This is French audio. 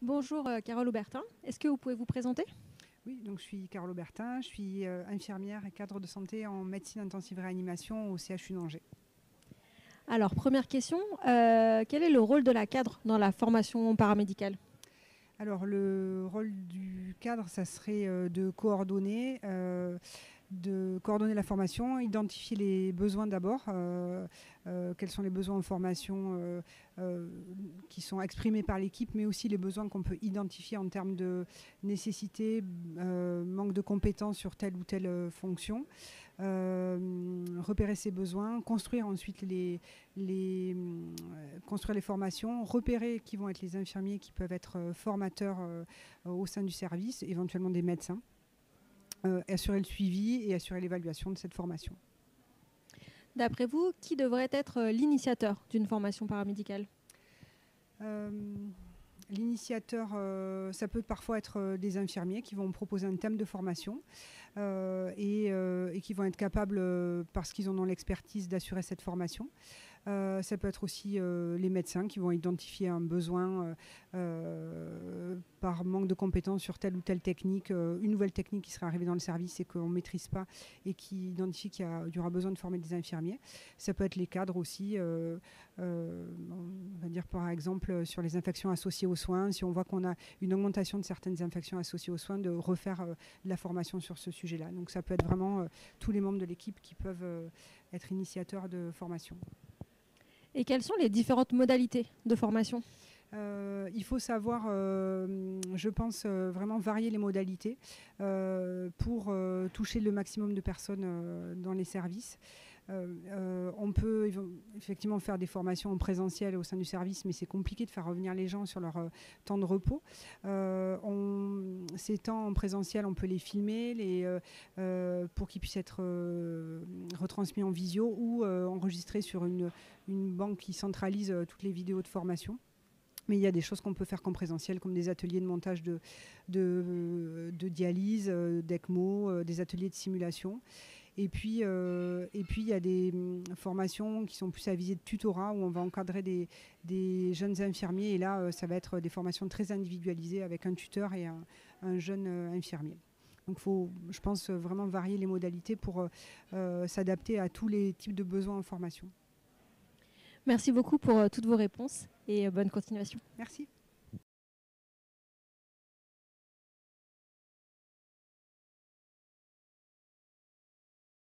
Bonjour Carole Aubertin, est-ce que vous pouvez vous présenter? Oui, donc je suis Carole Aubertin, je suis infirmière et cadre de santé en médecine intensive réanimation au CHU d'Angers. Alors première question, quel est le rôle de la cadre dans la formation paramédicale? Alors le rôle du cadre, ça serait de coordonner la formation, identifier les besoins d'abord, quels sont les besoins en formation qui sont exprimés par l'équipe, mais aussi les besoins qu'on peut identifier en termes de nécessité, manque de compétences sur telle ou telle fonction, repérer ces besoins, construire ensuite construire les formations, repérer qui vont être les infirmiers qui peuvent être formateurs au sein du service, éventuellement des médecins. Assurer le suivi et assurer l'évaluation de cette formation. D'après vous, qui devrait être l'initiateur d'une formation paramédicale? L'initiateur, ça peut parfois être des infirmiers qui vont proposer un thème de formation et qui vont être capables, parce qu'ils en ont l'expertise, d'assurer cette formation. Ça peut être aussi les médecins qui vont identifier un besoin par manque de compétences sur telle ou telle technique, une nouvelle technique qui serait arrivée dans le service et qu'on ne maîtrise pas et qui identifie qu'il y aura besoin de former des infirmiers. Ça peut être les cadres aussi, on va dire par exemple sur les infections associées aux soins, si on voit qu'on a une augmentation de certaines infections associées aux soins, de refaire de la formation sur ce sujet-là. Donc ça peut être vraiment tous les membres de l'équipe qui peuvent être initiateurs de formation. Et quelles sont les différentes modalités de formation? Il faut savoir, je pense, vraiment varier les modalités pour toucher le maximum de personnes dans les services. On peut effectivement faire des formations en présentiel au sein du service, mais c'est compliqué de faire revenir les gens sur leur temps de repos. Ces temps en présentiel, on peut les filmer pour qu'ils puissent être retransmis en visio ou enregistrés sur une banque qui centralise toutes les vidéos de formation. Mais il y a des choses qu'on peut faire qu'en présentiel, comme des ateliers de montage de dialyse, d'ECMO, des ateliers de simulation. Et puis, il y a des formations qui sont plus à visée de tutorat, où on va encadrer des jeunes infirmiers. Et là, ça va être des formations très individualisées avec un tuteur et un jeune infirmier. Donc il faut, je pense, vraiment varier les modalités pour s'adapter à tous les types de besoins en formation. Merci beaucoup pour toutes vos réponses et bonne continuation. Merci.